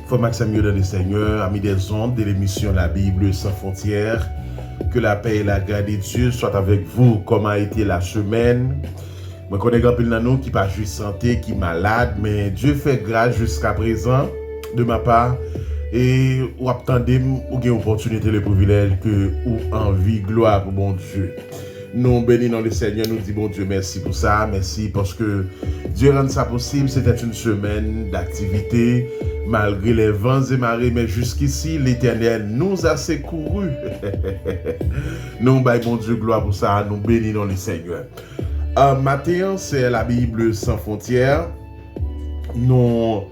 Frère Maxime dans le Seigneur, amis des ondes de l'émission La Bible sans frontières. Que la paix et la grâce de Dieu soient avec vous. Comment a été la semaine? Je connais grand pile dans nous qui pas juste santé, qui malade, mais Dieu fait grâce jusqu'à présent de ma part. Et ou attendez ou gain opportunité, le privilège que ou envie, gloire pour bon Dieu. Nous bénissons le Seigneur, nous disons bon Dieu merci pour ça, merci parce que Dieu rend ça possible. C'était une semaine d'activité malgré les vents et marées, mais jusqu'ici l'Éternel nous a secourus. Nous baillons bon Dieu gloire pour ça, nous bénissons le Seigneur. Matin, c'est la Bible sans frontières. Nous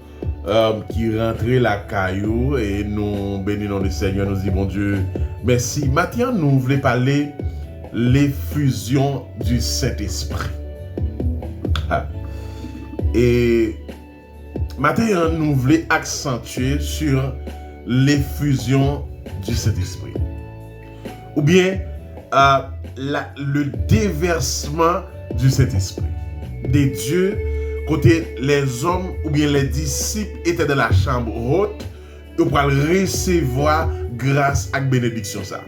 qui rentrait la caillou et nous bénissons le Seigneur, nous disons bon Dieu merci. Matin, nous voulons parler l'effusion du Saint-Esprit. Et maintenant, nous voulons accentuer sur l'effusion du Saint-Esprit. Ou bien le déversement du Saint-Esprit. Des dieux, côté les hommes ou bien les disciples étaient dans la chambre haute, ils pourraient recevoir grâce à la bénédiction ça.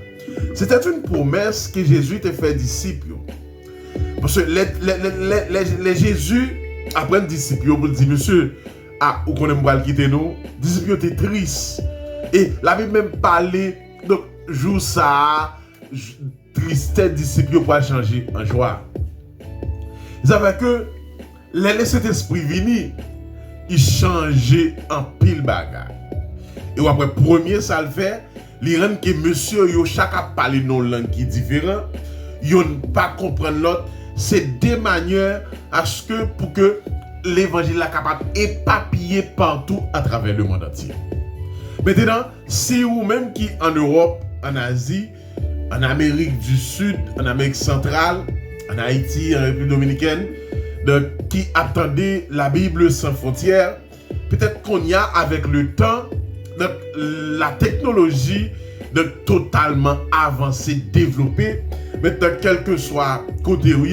C'était une promesse que Jésus t'a fait disciples. Parce que les Jésus apprennent disciples pour dire monsieur, ou qu'on aime pas quitter nous, disciples étaient tristes. Et la Bible même parlait donc jour ça tristesse disciples pour changer en joie. Ils savaient que les Saint-Esprit vini, il changeait en pile bagarre. Et après premier ça le fait, les rend que monsieur yo chaque parler non langue qui différent, yo pas comprendre l'autre, c'est des manières à ce que pour que l'évangile est capable éparpiller partout à travers le monde entier. Maintenant, si vous même qui en Europe, en Asie, en Amérique du Sud, en Amérique centrale, en Haïti, en République dominicaine, qui attendait la Bible sans frontières, peut-être qu'on y a avec le temps, la technologie totalement avancée, développée, maintenant quel que soit côté où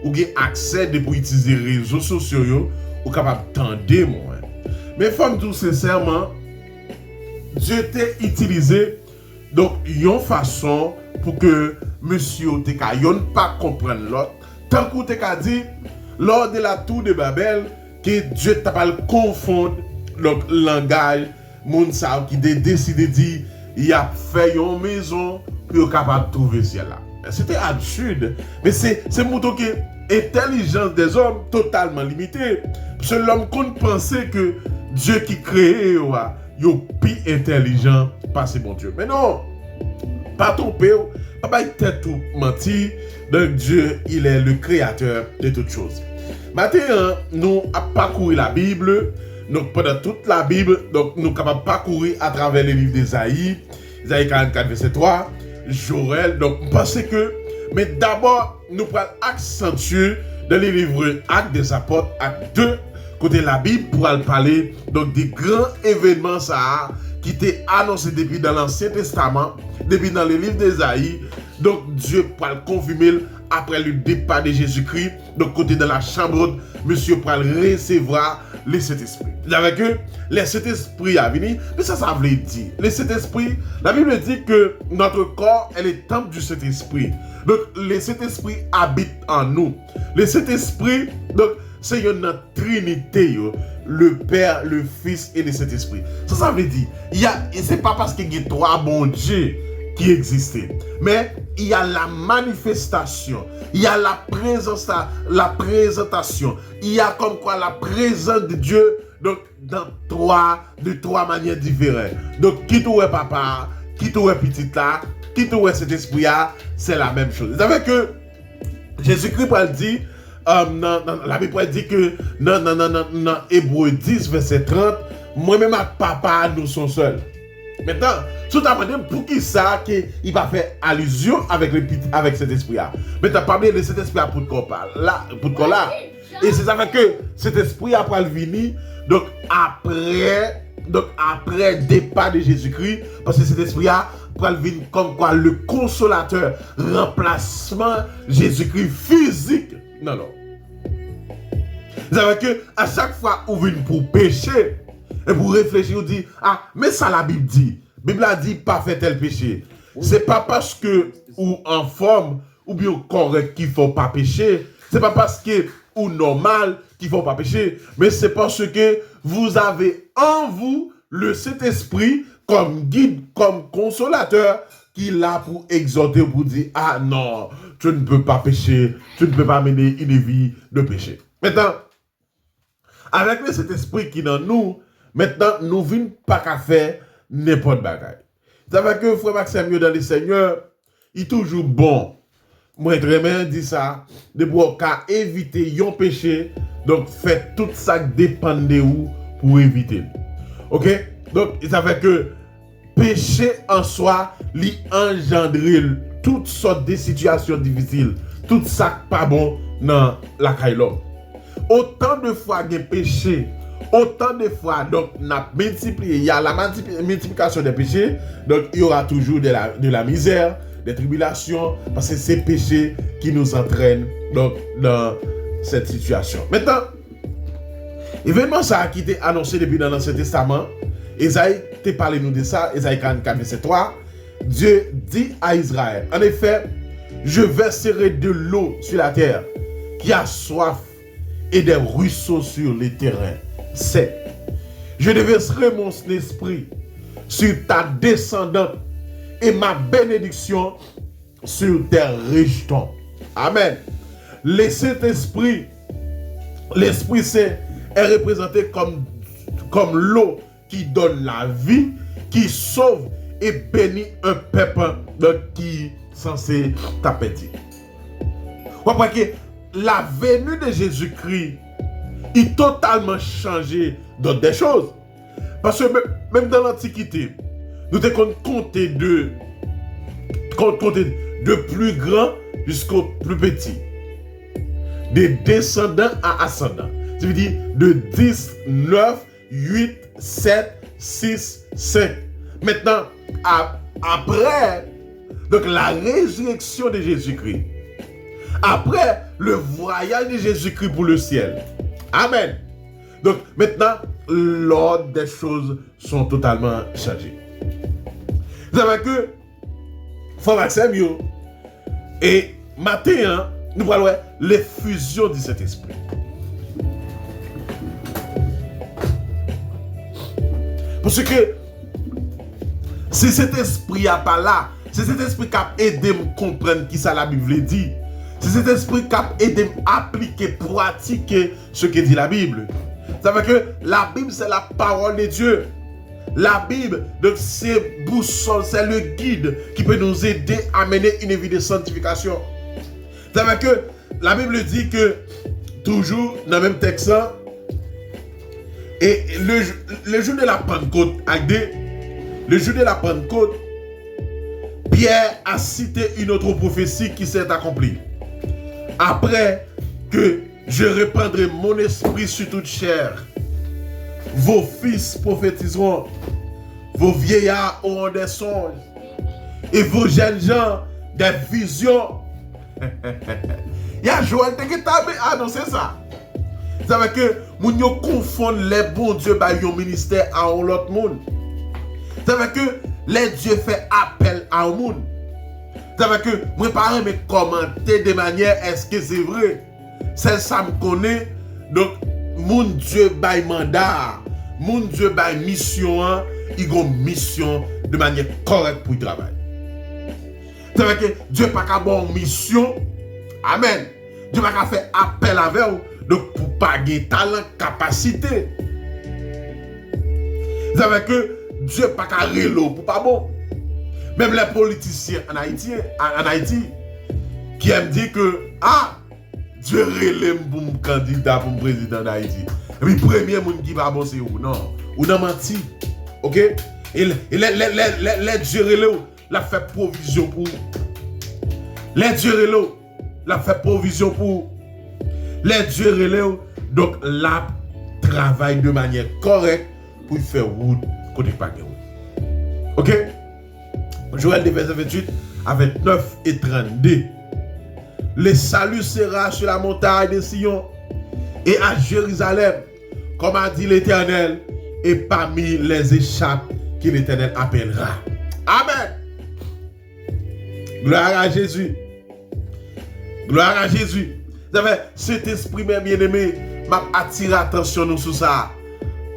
ou avez accès pour utiliser les réseaux sociaux, ou capable d'entendre moi. Mais femme tout sincèrement, Dieu t'a utilisé donc une façon pour que monsieur ne pas comprendre l'autre. Tant que tu dit lors de la tour de Babel que Dieu t'a pas confondre le langage moun sa qui décidé de dire il a fait une maison pour capable de trouver celle-là. C'était absurde, mais c'est mouton que l'intelligence des hommes totalement limitée. Parce que l'homme compte penser que Dieu qui crée yo plus intelligent par ce bon Dieu. Mais non, pas tromper, pas être tout menti. Donc Dieu, il est le créateur de toutes choses. Maintenant, nous avons parcouru la Bible. Donc pendant toute la Bible, donc nous sommes capables de parcourir à travers les livres d'Ésaïe, Ésaïe 44, verset 3, Joël. Donc parce que, mais d'abord, nous prenons accentuer dans les livres Actes des Apôtres, Actes 2, côté la Bible, pour parler donc des grands événements ça, qui étaient annoncés depuis dans l'Ancien Testament, depuis dans les livres d'Ésaïe. Donc Dieu pour le confirmer après le départ de Jésus-Christ, donc côté de la chambre haute, monsieur pour recevoir le Saint-Esprit. Avec eux, le Saint-Esprit a venu, mais ça veut dire, le Saint-Esprit, la Bible dit que notre corps est le temple du Saint-Esprit. Donc le Saint-Esprit habite en nous. Le Saint-Esprit, donc c'est une trinité, le Père, le Fils et le Saint-Esprit. Ça veut dire, c'est pas parce qu'il y a trois bons dieux qui existait. Mais il y a la manifestation, il y a la présence, la présentation, il y a comme quoi la présence de Dieu donc de trois manières différentes. Donc qui t'ouait papa, qui t'ouait petit là, qui t'ouait cet esprit là, c'est la même chose. Vous savez que Jésus-Christ dit la Bible dit que dans Hébreux 10 verset 30, moi-même et papa nous sommes seuls. Maintenant, tout à fait, pour qui ça qu'il va faire allusion avec cet esprit-là. Maintenant, pas oublier de cet esprit-là pour là. Et c'est ça que cet esprit après le venir, donc après départ de Jésus-Christ, parce que cet esprit-là pour le venir comme quoi le consolateur, remplacement Jésus-Christ physique. Non. Vous savez que à chaque fois où vous venez pour pécher, Et vous réfléchissez, vous dites, ah, mais ça la Bible dit. La Bible a dit, pas fait tel péché. C'est pas parce que, ou en forme, ou bien correct qu'il faut pas pécher. C'est pas parce que, ou normal qu'il faut pas pécher. Mais c'est parce que vous avez en vous le Saint-Esprit comme guide, comme consolateur, qui est là pour exhorter, pour dire, ah non, tu ne peux pas pécher, tu ne peux pas mener une vie de péché. Maintenant, avec le Saint-Esprit qui est dans nous, maintenant, nous ne venons pas qu'à faire n'importe quoi. C'est vrai que frère Maxime, dans le Seigneur, il est toujours bon. Moi, très bien dit ça, de pouvoir éviter un péché, donc faites tout ça qui dépend de vous pour éviter. Ok? Donc, ça fait que péché en soi, lui engendre toutes sortes de situations difficiles, tout ça pas bon dans la caillou. Autant de fois que péché, autant de fois, donc, il y a la multiplication des péchés, donc il y aura toujours de la misère, des tribulations, parce que c'est péché qui nous entraîne donc, dans cette situation. Maintenant, événement ça qui était annoncé depuis dans l'Ancien Testament, Esaïe t'a parlé nous de ça, Esaïe 44, verset 3, Dieu dit à Israël, en effet, je verserai de l'eau sur la terre, qui a soif, et des ruisseaux sur les terrains secs. Je déverserai mon esprit sur ta descendante et ma bénédiction sur tes rejetons. Amen. Le Saint-Esprit, l'Esprit Saint est représenté comme l'eau qui donne la vie, qui sauve et bénit un peuple qui est censé t'appétit. Vous voyez que la venue de Jésus-Christ est totalement changé dans des choses. Parce que même dans l'Antiquité, nous devons compter de plus grand jusqu'au plus petit. De descendant à ascendant. Ça veut dire de 10, 9, 8, 7, 6, 5. Maintenant, après donc la résurrection de Jésus-Christ, après le voyage de Jésus-Christ pour le ciel. Amen. Donc maintenant, l'ordre des choses sont totalement changées. Vous savez que, frère Maxime, et matin, nous voyons l'effusion de cet esprit. Parce que si cet esprit n'est pas là, c'est cet esprit qui a aidé à comprendre qui ça la Bible dit. C'est cet esprit qui a aidé à appliquer, pratiquer ce que dit la Bible. Ça veut dire que la Bible, c'est la parole de Dieu. La Bible, donc c'est boussole, c'est le guide qui peut nous aider à mener une vie de sanctification. Ça veut dire que la Bible dit que, toujours dans le même texte, et le jour de la Pentecôte, le jour de la Pentecôte, Pierre a cité une autre prophétie qui s'est accomplie. Après que je répandrai mon esprit sur toute chair, vos fils prophétiseront, vos vieillards auront des songes, et vos jeunes gens des visions. Il y a Joël qui a annoncé ça. Ça veut dire que nous confondons les bons dieux par un ministère à l'autre monde. Ça veut dire que les dieux font appel à un monde. Ça veut dire que moi, pareil, mais commenter de manière, est-ce que c'est vrai? C'est ça me connaît. Donc, mon Dieu bail mandat, mon Dieu bail mission, il a une mission de manière correcte pour le travail. Ça veut dire que Dieu n'a pas bonne mission. Amen. Dieu n'a pas fait appel avec vous. Donc, pour pas gagner talent, capacité. Ça veut dire que Dieu n'a pas relo pour pas bon. Même les politiciens en Haïti qui aiment dire que Dieu relève pour mon candidat pour mon président d'Haïti. Et puis, premier monde qui va bon, c'est où? Non. Ou n'a menti. Ok? Et les Dieu relève, l'a fait provision pour. Les Dieu relève, l'a fait provision pour. Les Dieu relève, donc la travaille de manière correcte pour faire route côté pas de route. Ok? Joël verset 28 à 29 et 32. Le salut sera sur la montagne de Sion et à Jérusalem, comme a dit l'Éternel, et parmi les échappes que l'Éternel appellera. Amen. Gloire à Jésus. Gloire à Jésus. Vous savez, cet esprit bien-aimé m'a attiré l'attention nous sur ça.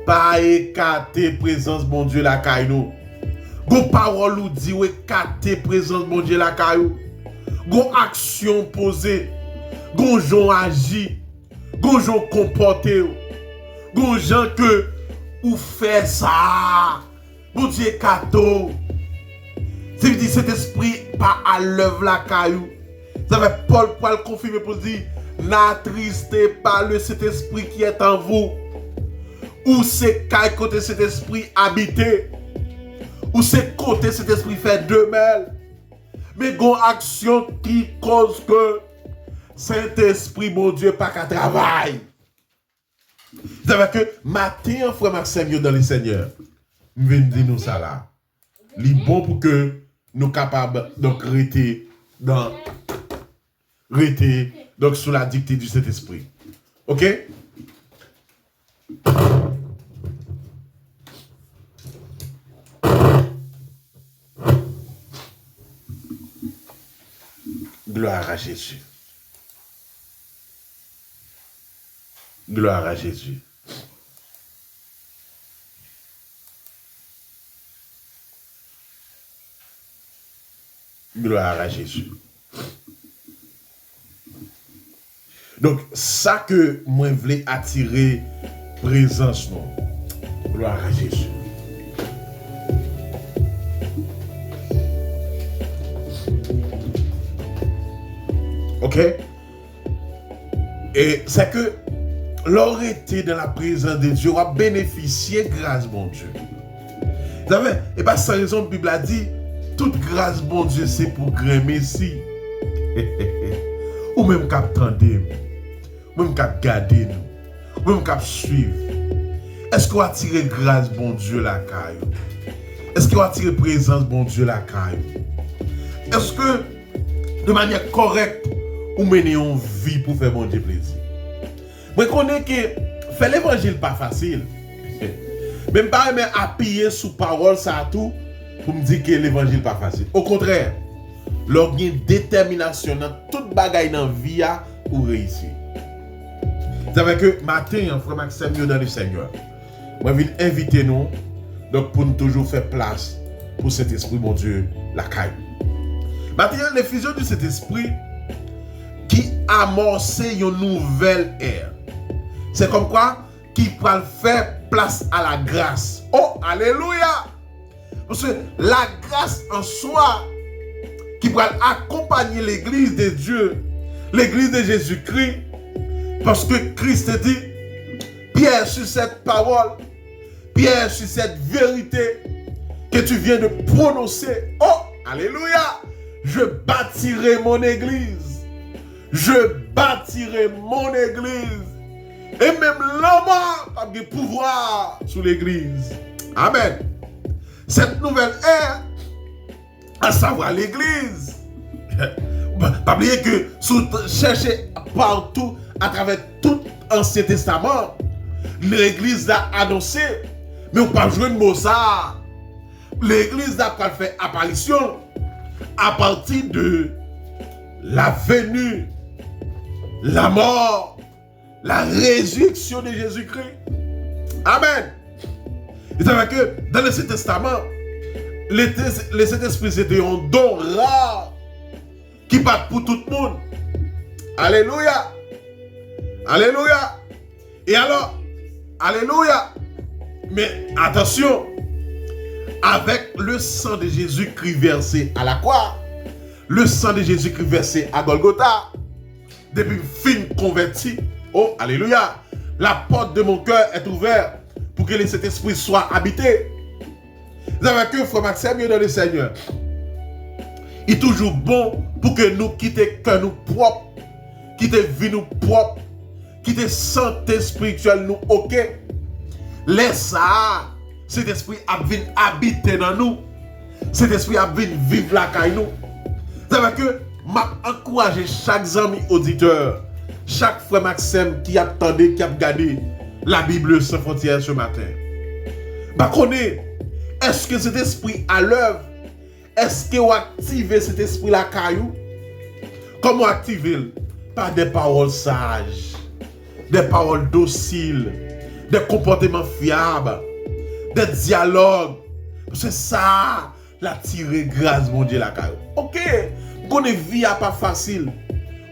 Pas écarter présence bon Dieu la caillou. Gon parole ou dit ouais écarter présence bon Dieu la caillou. Gon action posée. Gon gens agi. Gon gens comporté. Gon gens que ou fait ça. Bon Dieu cadeau. C'est dit cet esprit pas à l'œuvre la caillou. Ça veut Paul pour le confirmer pour dire n'attristez pas le cet esprit qui est en vous. Ou c'est quel côté cet esprit habité. Ou c'est côté cet esprit fait de mêle. Mais gon action qui cause que Saint-Esprit, mon Dieu, pas qu'à travail. Vous savez que matin, frère Maxime, dans le Seigneur, nous venons dire nous ça là. Il est bon pour que nous capables donc rester donc sous la dictée du Saint-Esprit. OK? Gloire à Jésus. Gloire à Jésus. Gloire à Jésus. Donc, ça que moi voulais attirer présence, non. Gloire à Jésus. OK? Et c'est que l'on était dans la présence de Dieu, on a bénéficié grâce, bon Dieu. Vous savez, et bien, sans raison, la Bible a dit, toute grâce, bon Dieu, c'est pour grand merci. Ou même qu'à attendre, ou même qu'à garder nous, ou même qu'à suivre. Est-ce qu'on a tiré grâce, bon Dieu, la caille? Est-ce qu'on a tiré présence, bon Dieu, la caille? Est-ce que, de manière correcte, ou mener une vie pour faire bon Dieu plaisir? Je connais que faire l'évangile pas facile. Même pas mais appuyer sous parole ça tout pour me dire que l'évangile pas facile. Au contraire, leur une détermination dans toute bagaille dans vie pour réussir. Vous savez que matin, frère Maxime dans le Seigneur. Moi je vais inviter nous donc pour nous toujours faire place pour cet esprit mon Dieu la caille. Matin, l'effusion de cet esprit qui amorce une nouvelle ère. C'est comme quoi qui peut faire place à la grâce. Oh, alléluia! Parce que la grâce en soi qui peut accompagner l'église de Dieu, l'église de Jésus-Christ, parce que Christ dit, Pierre sur cette parole, Pierre sur cette vérité que tu viens de prononcer. Oh, alléluia! Je bâtirai mon église. Je bâtirai mon église. Et même l'homme a du pouvoir sur l'église. Amen. Cette nouvelle ère, à savoir l'église. Pas oublier que chercher partout, à travers tout l'Ancien Testament, l'église a annoncé, mais on ne peut pas jouer de mot ça. L'église a fait apparition à partir de la venue, la mort, la résurrection de Jésus-Christ. Amen. Et c'est vrai que dans l'Ancien Testament, le Saint-Esprit c'était un don rare qui part pour tout le monde. Alléluia. Alléluia. Et alors, alléluia. Mais attention, avec le sang de Jésus-Christ versé à la croix, le sang de Jésus-Christ versé à Golgotha, depuis fin converti, oh, alléluia, la porte de mon cœur est ouverte pour que le Saint-Esprit soit habité. Vous avez que frère Maxime dans le Seigneur. Il est toujours bon pour que nous quittions cœur nous propre, quitter vie nous propre, quitter santé spirituelle nous ok. Laisse ça, cet esprit a venu habiter dans nous. Cet esprit a venu vivre la caille nous. Vous savez que m'a encouragé chaque ami auditeur, chaque frère Maxime qui attendait, qui a regardé la Bible sans frontières ce matin. Bah, est-ce que cet esprit à l'œuvre? Est-ce que vous activez cet esprit-là, caillou? Comment activer? Par des paroles sages, des paroles dociles, des comportements fiables, des dialogues. C'est ça, la tirer grâce, mon Dieu, la caillou. Ok, la vie n'est pas facile.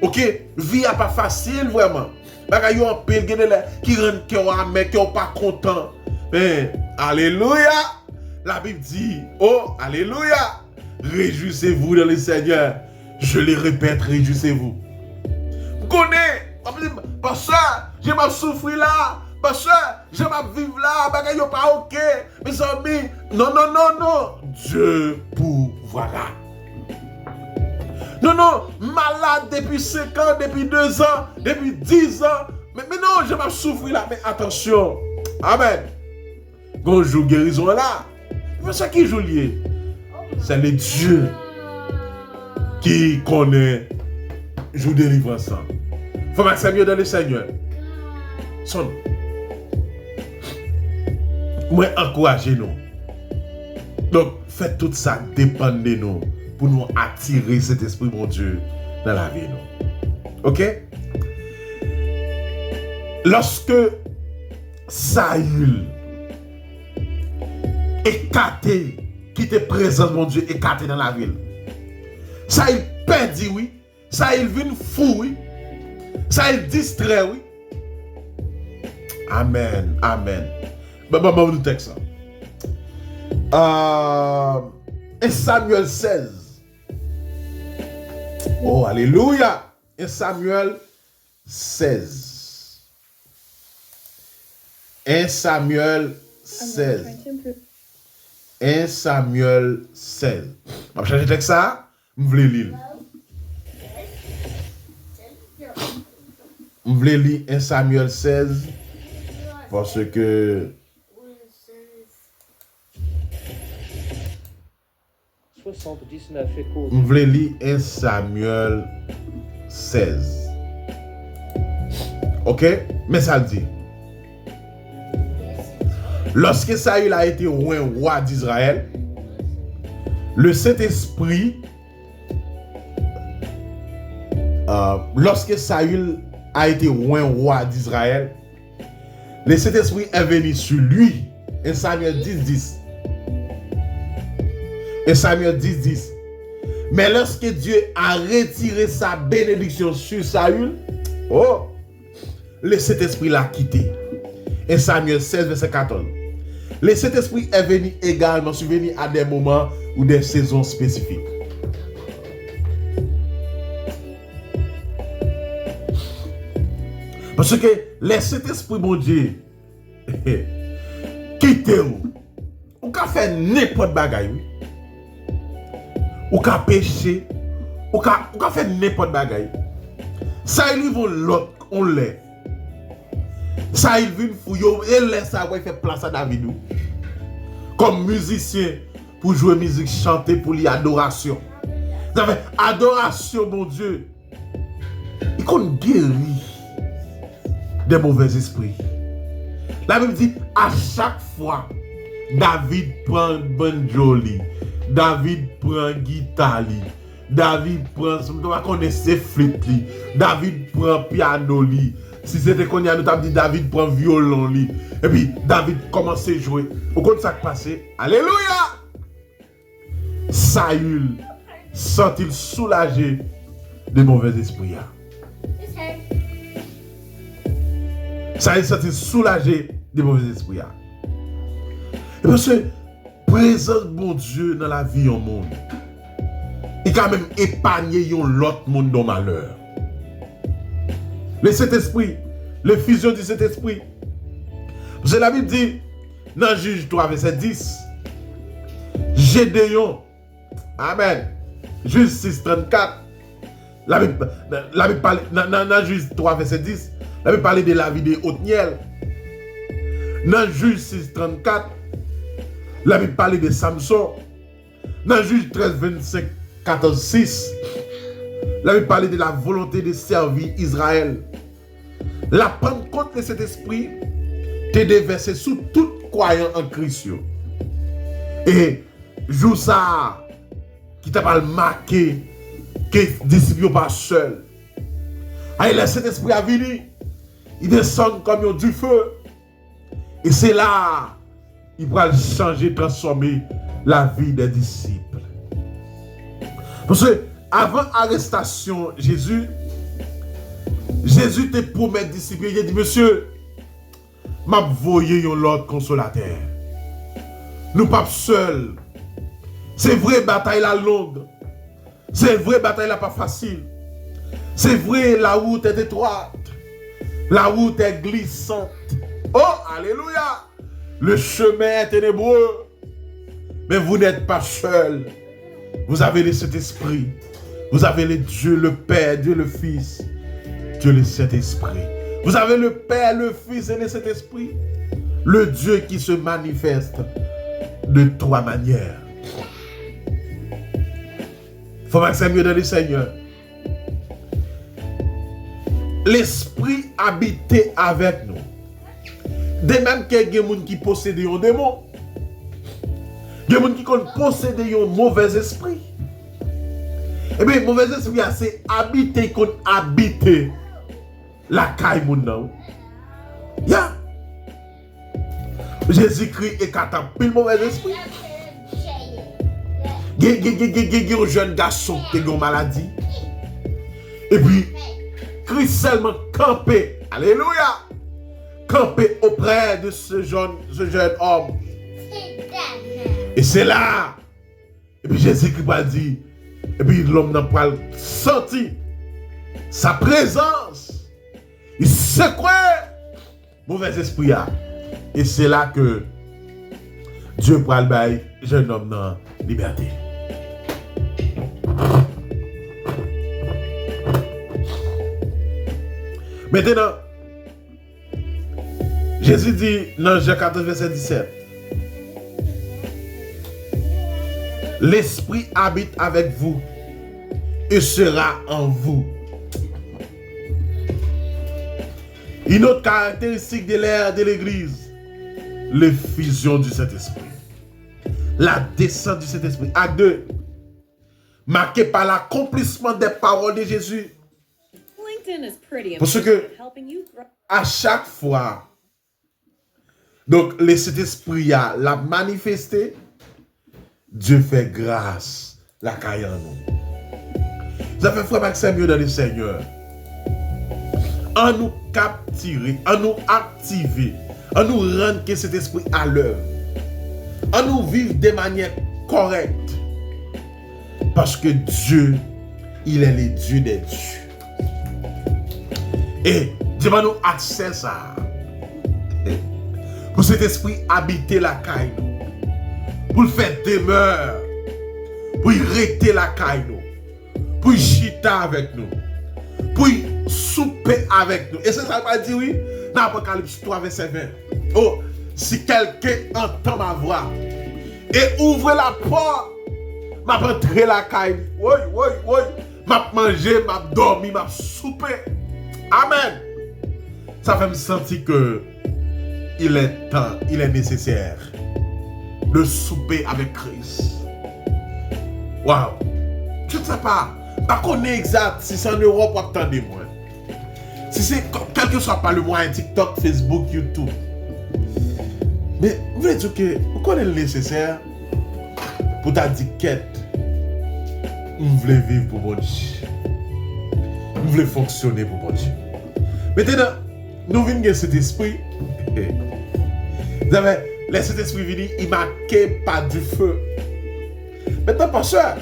Ok, vie n'est pas facile, vraiment. Il y a un pile qui rentre, qui n'est pas content. Mais, alléluia, la Bible dit, oh, alléluia, réjouissez-vous dans le Seigneur. Je le répète, réjouissez-vous. Vous connaissez, parce que je vais souffrir là, parce que je vais vivre là, parce que je pas ok. Mes amis, non, non, non, non, Dieu pourvoira. Non, non, malade depuis 5 ans, depuis 2 ans, depuis 10 ans. Mais non, je vais souffrir là. Mais attention. Amen. Bonjour, guérison là. C'est ça qui joue lié. C'est le Dieu qui connaît. Joue délivrance. Faut mettre mieux dans le Seigneur. Son. Moi, encouragez-nous. Donc, faites tout ça dépendre de nous. Pour nous attirer cet esprit, mon Dieu, dans la vie. Non? Ok? Lorsque Saül écarté, qui était présent, mon Dieu, écarté dans la ville. Saül perdit, oui. Saül vient fou, oui. Saül distrait, oui. Amen, amen. Bon, nous texte ça. Et Samuel 16. Oh, alléluia. Et Samuel 16. 1 Samuel 16. 1 Samuel 16. Je vais changer le texte ça. Je vais lire. Je vais lire 1 Samuel 16. Parce que... 79 écoute. Je vais lire 1 Samuel 16. Ok? Mais ça le dit. Lorsque Saül a été roi d'Israël, le Saint-Esprit, lorsque Saül a été roi d'Israël, le Saint-Esprit est venu sur lui. 1 Samuel 10. Et Samuel 10. Mais lorsque Dieu a retiré sa bénédiction sur Saül, oh, le Saint-Esprit l'a quitté. Et Samuel 16, verset 14. Le Saint-Esprit est venu également, survenu à des moments ou des saisons spécifiques. Parce que le Saint-Esprit, mon Dieu, quittez-vous. On peut faire n'importe bagaille. Ou ka péché, ou ka faire n'importe bagaille. Ça il vont l'autre, on l'est. Ça il vient fouiller et laisse ça ouais faire place à David. Comme musicien pour jouer musique, chanter pour l'adoration. Ça fait adoration mon Dieu. Il qu'on guérit des mauvais esprits. La Bible dit à chaque fois David prend bon joli. David prend guitare, David prend, on connaît ses flûtes, David prend piano, si c'était qu'on y a, nous avons dit David prend violon, et puis David commence à jouer. Au compte ça qui passe, alléluia! Saül sent-il soulagé des mauvais esprits. Saül sent-il soulagé des mauvais esprits. Et parce que présence bon Dieu dans la vie au monde. Il quand même épargner l'autre monde dans malheur. Le Saint-Esprit, le fusion du Saint-Esprit. Parce que la Bible dit, dans Juge 3, verset 10, Gédéon, amen, Juge 6, 34, la Bible parle, dans Juge 3, verset 10, la Bible parle de la vie de Othniel. Dans Juge 6, 34, la Bible parle de Samson. Dans Juge 13, 25, 14, 6, la Bible parle de la volonté de servir Israël. La Pentecôte de cet esprit te déversé sous toute croyants en Christ. Et jour ça, qui t'a pas marqué, que les disciples ne sont pas seuls. Et le Saint-Esprit a venu, il descend comme du feu. Et c'est là, il va changer, transformer la vie des disciples. Parce que avant l'arrestation, Jésus te promet aux disciples, il a dit, monsieur, m'a voyé l'autre consolateur. Nous pas seuls. C'est vrai, bataille la longue. C'est vrai, bataille la pas facile. C'est vrai, la route est étroite. La route est glissante. Oh, alléluia. Le chemin est ténébreux. Mais vous n'êtes pas seuls. Vous avez le Saint-Esprit. Vous avez le Dieu, le Père, Dieu le Fils, Dieu le Saint-Esprit. Vous avez le Père, le Fils et le Saint-Esprit. Le Dieu qui se manifeste de trois manières. Il faut que c'est mieux dans le Seigneur. L'Esprit habitait avec nous. De même qu'il y a des gens qui possèdent un démon. Il y a des gens qui possèdent un mauvais esprit. Eh bien, mauvais esprit, c'est habiter qu'on habite la caille moun. Ya. Jésus-Christ est catapult mauvais esprit. Il y a un jeune garçon qui a une maladie. Et puis, Christ seulement campé. Alléluia. Campé auprès de ce jeune homme. Et c'est là. Et puis Jésus-Christ a dit. Et puis l'homme n'a pas senti sa présence. Il secouait mauvais esprit. Et c'est là que Dieu prend le bail, jeune homme dans la liberté. Maintenant, Jésus dit dans Jean 14, verset 17, l'Esprit habite avec vous et sera en vous. Une autre caractéristique de l'ère de l'Église, l'effusion du Saint-Esprit. La descente du Saint-Esprit. Acte 2, marqué par l'accomplissement des paroles de Jésus. Parce que à chaque fois, donc le Saint-Esprit l'a manifesté, Dieu fait grâce, la caille en nous. Ça fait frère Maxime dans le Seigneur. En nous capturer, en nous activer, en nous rendre que cet esprit à l'œuvre, en nous vivre de manière correcte. Parce que Dieu, il est le Dieu des dieux. Et Dieu va nous accès ça. Pour cet esprit habiter la caille, pour le faire demeure, pour y rester la caille, pour y chiter avec nous, pour y souper avec nous. Et c'est ça qu'il dit, oui, dans Apocalypse 3, verset 20. Oh, si quelqu'un entend ma voix et ouvre la porte, m'a rentré la caille, oui, m'a mangé, m'a dormi, m'a soupé. Amen. Ça fait me sentir que il est temps, il est nécessaire de souper avec Christ. Waouh. Je ne sais pas. Pas qu'on est exact si c'est en Europe ou attendez-moi. Si c'est quel que soit pas le moyen TikTok, Facebook, YouTube. Mais vous voulez dire que vous connaissez le nécessaire pour ta diquette. Vous voulez vivre pour bon Dieu. Vous voulez fonctionner pour bon Dieu. Maintenant, nous venons de cet esprit. Vous avez laissé cet esprit venir, il marqué par du feu. Maintenant, pasteur,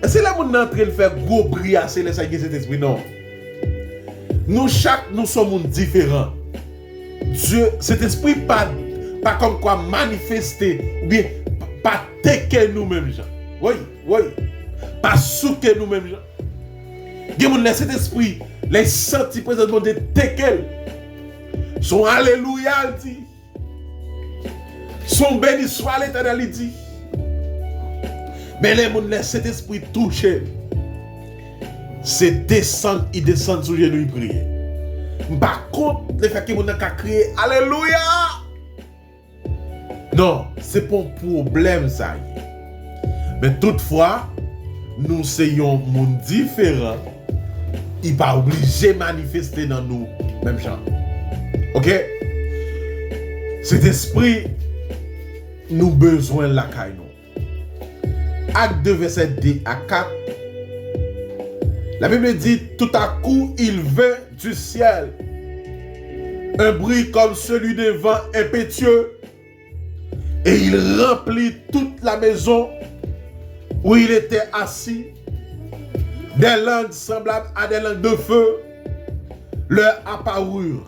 est-ce que là, on est en train de faire gros briasser les saints de cet esprit? Non. Nous sommes différents. Dieu, cet esprit, pas comme quoi manifester, ou bien pas tecker nous-mêmes, gens. Oui. Pas souquer nous-mêmes, gens. Dieu, cet esprit, les sentis présentement de tecker. Son alléluia, dit. Son béni soit l'Éternel, il dit. Mais les gens laissent cet esprit toucher. C'est descendre, il descend sur les genoux, il prie. Par contre, le fait que les gens ont crié alléluia. Non, c'est pas un problème ça. Mais toutefois, nous sommes un monde différent. Il n'est pas obligé de manifester dans nous même genre. Ok? Cet esprit, nous besoin de la caille. Acte 2, verset 2 à 4. La Bible dit, tout à coup, il vint du ciel un bruit comme celui d'un vent impétueux et il remplit toute la maison où il était assis. Des langues semblables à des langues de feu leur apparurent,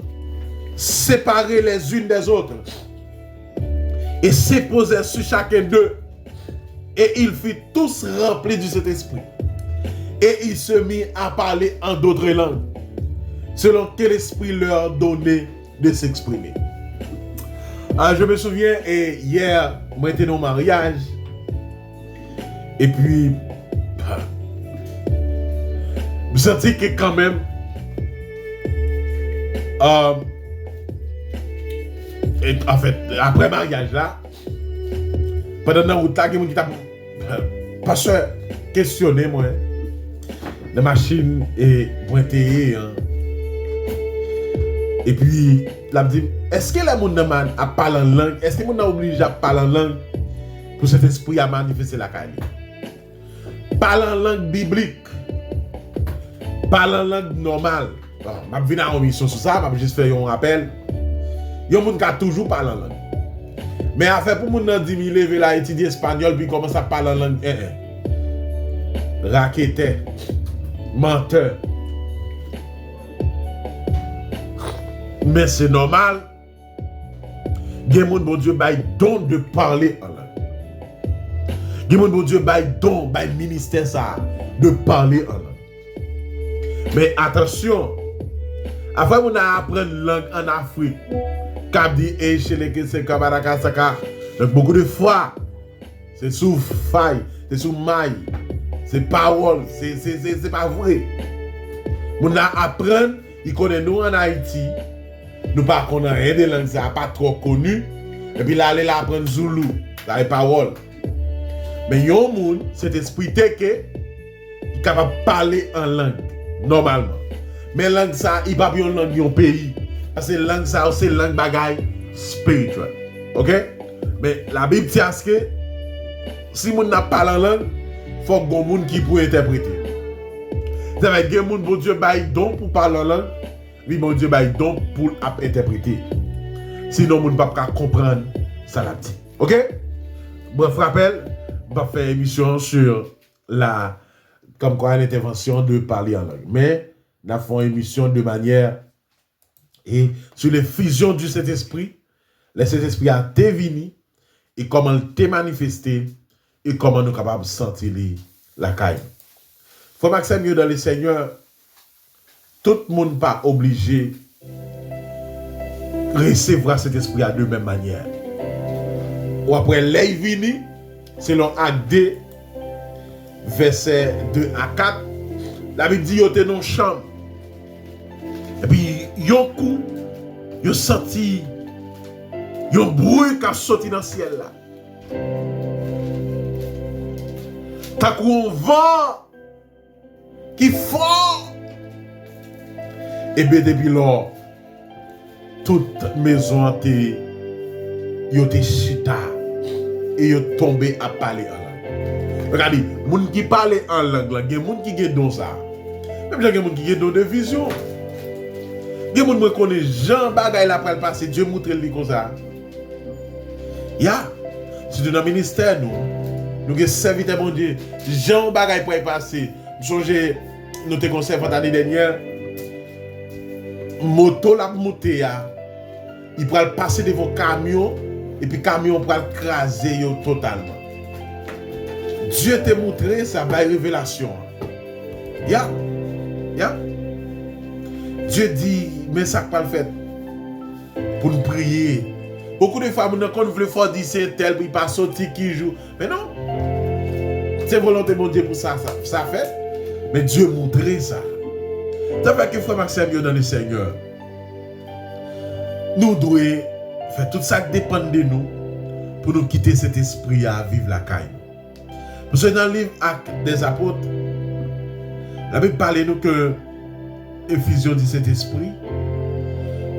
séparées les unes des autres, et se posèrent sur chacun d'eux. Et ils furent tous remplis du Saint-Esprit. Et ils se mirent à parler en d'autres langues, selon que l'Esprit leur donnait de s'exprimer. Je me souviens, et hier, moi j'étais au mariage, et puis, je sentis que quand même, et en fait, après le mariage là, pendant la route, il y a des gens qui t'ont pasteur questionné moi. La machine est pointée. Et puis, il me dit, est-ce que les gens a parlé en langue? Est-ce que les gens sont obligés à parler en langue pour cet esprit à manifester la carrière? Parler en langue biblique. Parler en langue normale. Je vais venir en mission sur ça, je vais juste faire un rappel. Il y a des gens qui ont toujours parlé en langue. Mais à faire pour les gens qui ont levé là, étudier espagnol, puis commencer à parler en langue. Raqueteur. Menteur. Mais c'est normal. Il y a des gens, bon Dieu, qui ont don de parler en langue. Il y a des gens, bon Dieu, qui ont don, qui ont ministère ça, de parler en langue. Mais attention, après on a appris une langue en Afrique, comme dit donc beaucoup de fois, c'est sous faille, c'est sous maille, c'est parole, c'est pas vrai. On a appris, il connaît nous en Haïti, nous pas connaissons rien de langue, ça pas trop connu, et puis là, aller apprendre Zoulou, ça est parole. Mais il y a un monde, cet esprit qui est capable de parler en langue. Normalement. Mais langue ça, il pas une langue d'un pays. Parce que langue ça, c'est langue bagaille spirituelle. Ok? Mais la Bible dit que si on n'a pas la langue, il faut que monde qui peut interpréter. Ça veut dire que bon Dieu bail don pour parler en langue, oui bon Dieu bail don pour interpréter. Sinon on ne peut pas comprendre ça la dit. Ok? Bref, rappel, on va faire une émission sur la comme quoi l'intervention de parler en langue. Mais nous avons une émission de manière et sur les fusions du Saint-Esprit, le Saint-Esprit a été venu et comment il t'est manifesté et comment nous sommes capables de sentir la caille. Il faut que mieux dans le Seigneur, tout le monde n'est pas obligé de recevoir cet esprit de même manière. Ou après, l'œil vini, selon Acte 2, verset 2 à 4, la Bible dit qu'il était dans une chambre. Et puis, yon coup, yon senti yon bruit qui a sorti dans le ciel là. T'as un vent qui fort. Et bien depuis lors, toute maison a été chita et yon tombé à parler en langue. Regardez, les gens qui parlent en langue, il y a des gens qui ont don ça. Même il y a des gens qui ont don de vision. Il y a des gens qui connaissent Jean Bagay la pral passer, Dieu montre lui comme ça. C'est dans le ministère nous avons servi mon Dieu. Jean Bagay pour y passer. Nous te conservé l'année dernière. Moto la monter il va passer devant camion et puis camion va craser totalement. Dieu t'a montré ça by révélation. Dieu dit mais ça pas le fait pour nous prier. Beaucoup de femmes quand on veut faire dire c'est tel puis pas sortir qui joue. Mais non. C'est volonté de mon Dieu pour ça fait. Mais Dieu montrait ça. Ça fait que frère Maxime dans le Seigneur. Nous devons faire tout ça qui dépend de nous pour nous quitter cet esprit à vivre la caille. Parce que dans le livre Actes des Apôtres, la Bible parle nous que effusion de cet esprit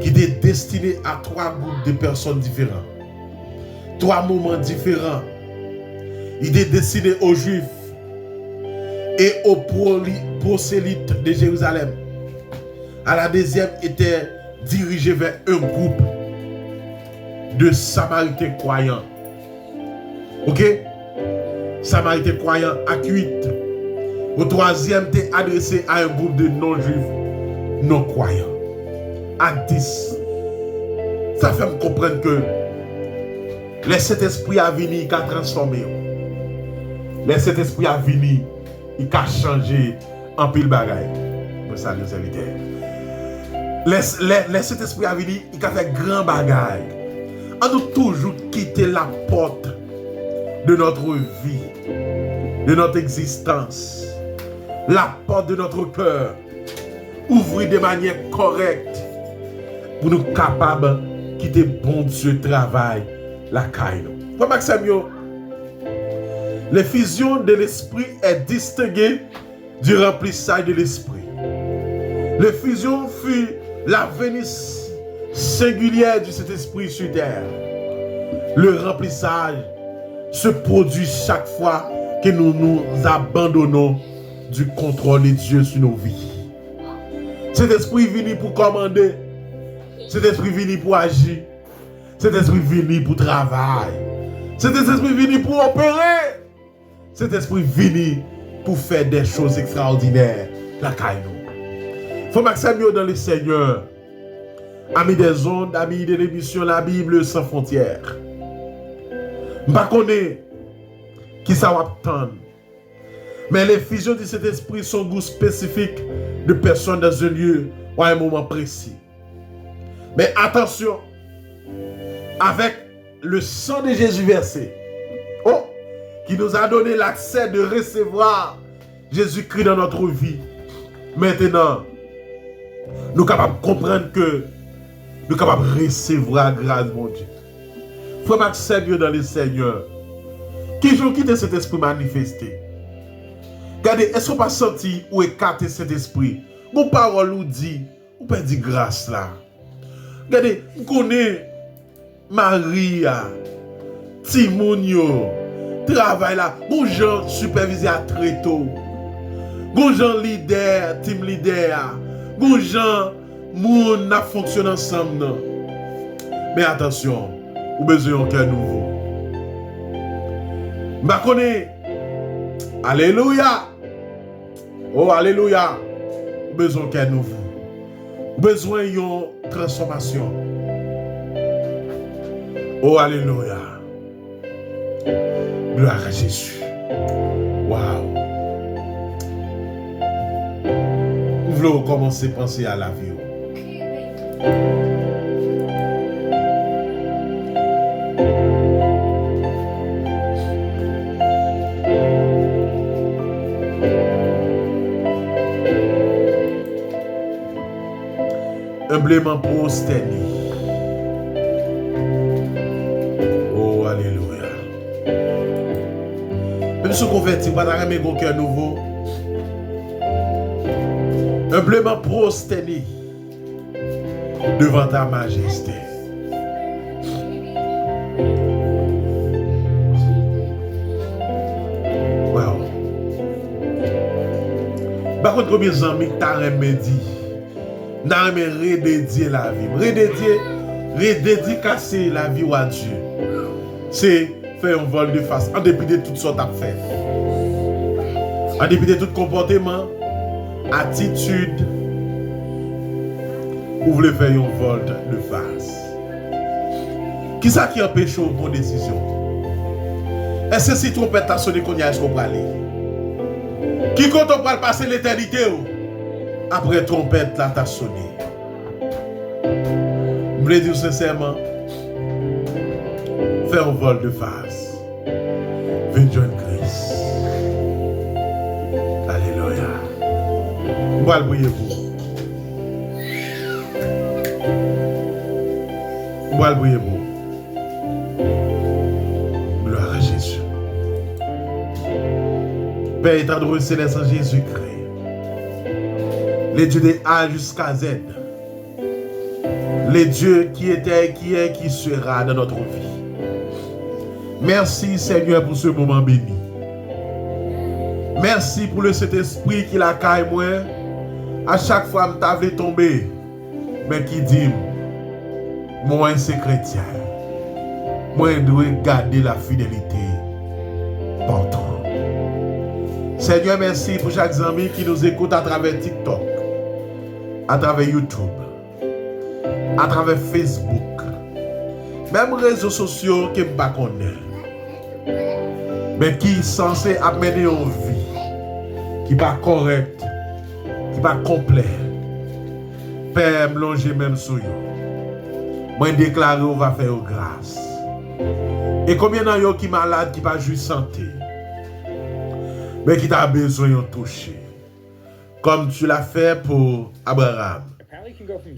qui est destiné à 3 groupes de personnes différents, 3 moments différents. Il est destiné aux Juifs et aux prosélytes de Jérusalem. À la deuxième était dirigé vers un groupe de Samaritains croyants. Ok? Samaritains croyants à 8. Au troisième était adressé à un groupe de non-juifs, non-croyants. À 10. Ça fait me comprendre que le Saint-Esprit a venu, il a transformé. Le Saint-Esprit a venu, il a changé en pile bagaille. Le Saint-Esprit a venu, il a fait grand bagaille. On doit toujours quitter la porte de notre vie, de notre existence, la porte de notre cœur, ouvrir de manière correcte pour nous capables de quitter bon Dieu travail, la caille. Frère Maxime, l'effusion de l'esprit est distinguée du remplissage de l'esprit. L'effusion fut la venue singulière de cet esprit sur terre. Le remplissage se produit chaque fois que nous nous abandonnons du contrôle de Dieu sur nos vies. Cet esprit venu pour commander. Cet esprit venu pour agir. Cet esprit venu pour travailler. Cet esprit venu pour opérer. Cet esprit venu pour faire des choses extraordinaires. La caille. Faut Maxime dans le Seigneur. Amis des ondes, amis de l'émission La Bible sans frontières. Je ne connais pas qui ça va attendre. Mais l'effusion de cet esprit sont goût spécifique de personnes dans un lieu ou à un moment précis. Mais attention, avec le sang de Jésus versé, qui nous a donné l'accès de recevoir Jésus-Christ dans notre vie. Maintenant, nous sommes capables de comprendre que nous sommes capables de recevoir grâce, mon Dieu. Frère Maxime dans le Seigneur, qui joue quitter cet esprit manifesté. Regardez, est-ce qu'on pas senti ou écarter cet esprit? Mon parole nous dit, on peut dire grâce là. Regardez, vous connaissez Maria, Timonio, travail là, bon gens supervisé à très tôt. Bon gens leader, team leader, bon gens moun n'a fonctionné ensemble non. Mais attention, vous avez besoin d'un cœur nouveau. Je connais. Alléluia. Oh, alléluia. Vous avez besoin d'un cœur nouveau. Vous avez besoin d'une transformation. Oh, alléluia. Gloire à Jésus. Waouh. Vous voulez recommencer à penser à la vie. Humblement prosterné. Oh, alléluia. Même si vous convertissez, vous avez un cœur nouveau. Humblement prosterné devant ta majesté. Wow. Par contre, combien d'amis tu as remédié? N'a jamais redédié la vie. Redédicacer la vie à Dieu. C'est faire un vol de face en dépit de toutes sortes à faire. En dépit de tout comportement, attitude, vous voulez faire un vol de face. Qui ça qui empêche une bonne décision? Est-ce que si trompette a sonné qu'on y a, est-ce qu'on peut aller? Qui compte on peut passer l'éternité? Après trompette, là, t'as sonné. Je voulais dire sincèrement, faire un vol de face. Venez joindre Christ. Alléluia. Moi, le brillez-vous. Moi, le brillez-vous. Père étendru céleste en Jésus-Christ. Les dieux de A jusqu'à Z. Les dieux qui étaient, qui est, qui sera dans notre vie. Merci Seigneur pour ce moment béni. Merci pour le Saint-Esprit qui la caille moi. À chaque fois je t'avais tombé. Mais qui dit, moi c'est chrétien. Moi je dois garder la fidélité partout. Seigneur, merci pour chaque ami qui nous écoute à travers TikTok, à travers YouTube, à travers Facebook, même réseaux sociaux que je ne connais pas, mais qui sont censés amener une vie qui n'est pas correcte, qui n'est pas complète. Père, me longer même sur vous. Moi, déclarer, on va faire grâce. Et combien d'entre vous qui sont malades, qui n'ont pas juste santé, mais qui t'a besoin de toucher. Comme tu l'as fait pour Abraham.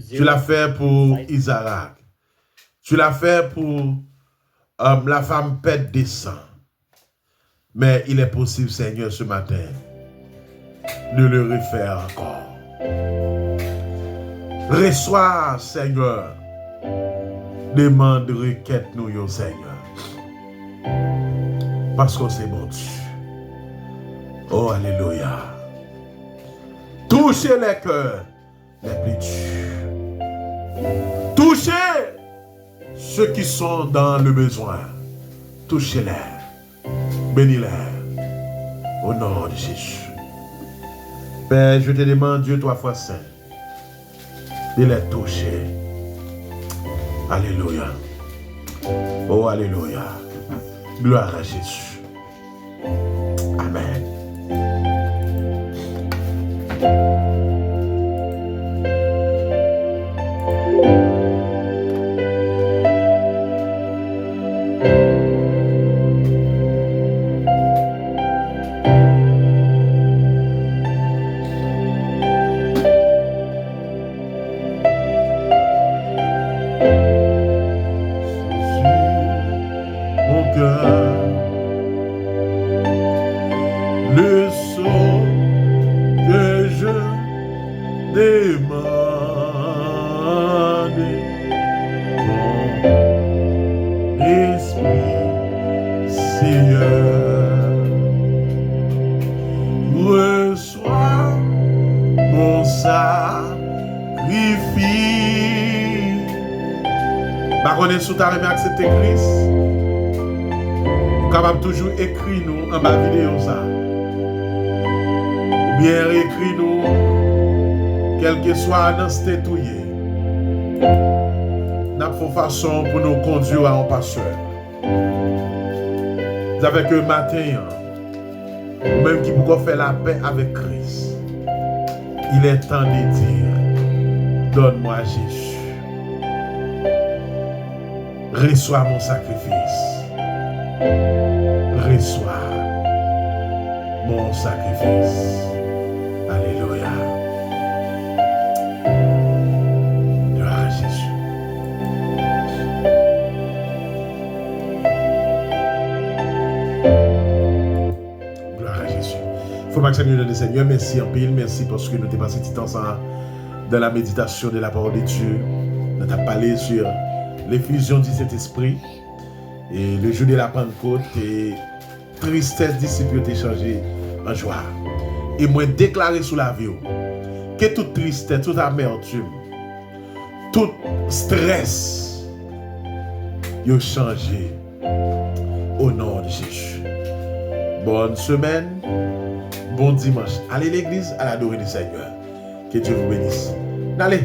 Tu l'as fait pour Isaac. Tu l'as fait pour la femme pète des sangs. Mais il est possible, Seigneur, ce matin, de le refaire encore. Reçois, Seigneur, demande, requête nous, Seigneur. Parce que c'est bon Dieu. Oh, alléluia. Touchez les cœurs les plus durs. Touchez ceux qui sont dans le besoin. Touchez-les. Bénis-les. Au nom de Jésus. Père, je te demande, Dieu, 3 fois saint, de les toucher. Alléluia. Oh, alléluia. Gloire à Jésus. Amen. Tu as accepté Christ, vous êtes capable toujours écrire nous en bas vidéo ça. Ou bien écrire nous, quel que soit dans ce tétouillé. Nous avons une façon pour nous conduire à un pasteur. Vous avez que matin, ou même qui peut faire la paix avec Christ. Il est temps de dire, donne-moi Jésus. Reçois mon sacrifice. Reçois mon sacrifice. Alléluia. Gloire à Jésus. Gloire à Jésus. Il faut maximiser le Seigneur. Merci en pile. Merci parce que nous avons passé du temps ensemble dans la méditation de la parole de Dieu. Nous avons parlé sur l'effusion du Saint-Esprit et le jour de la Pentecôte et tristesse disciples ont changé en joie. Et moi déclaré sous la vie que toute tristesse, toute amertume, tout stress a changé au nom de Jésus. Bonne semaine, bon dimanche. Allez l'église à l'adorer du Seigneur. Que Dieu vous bénisse. Allez.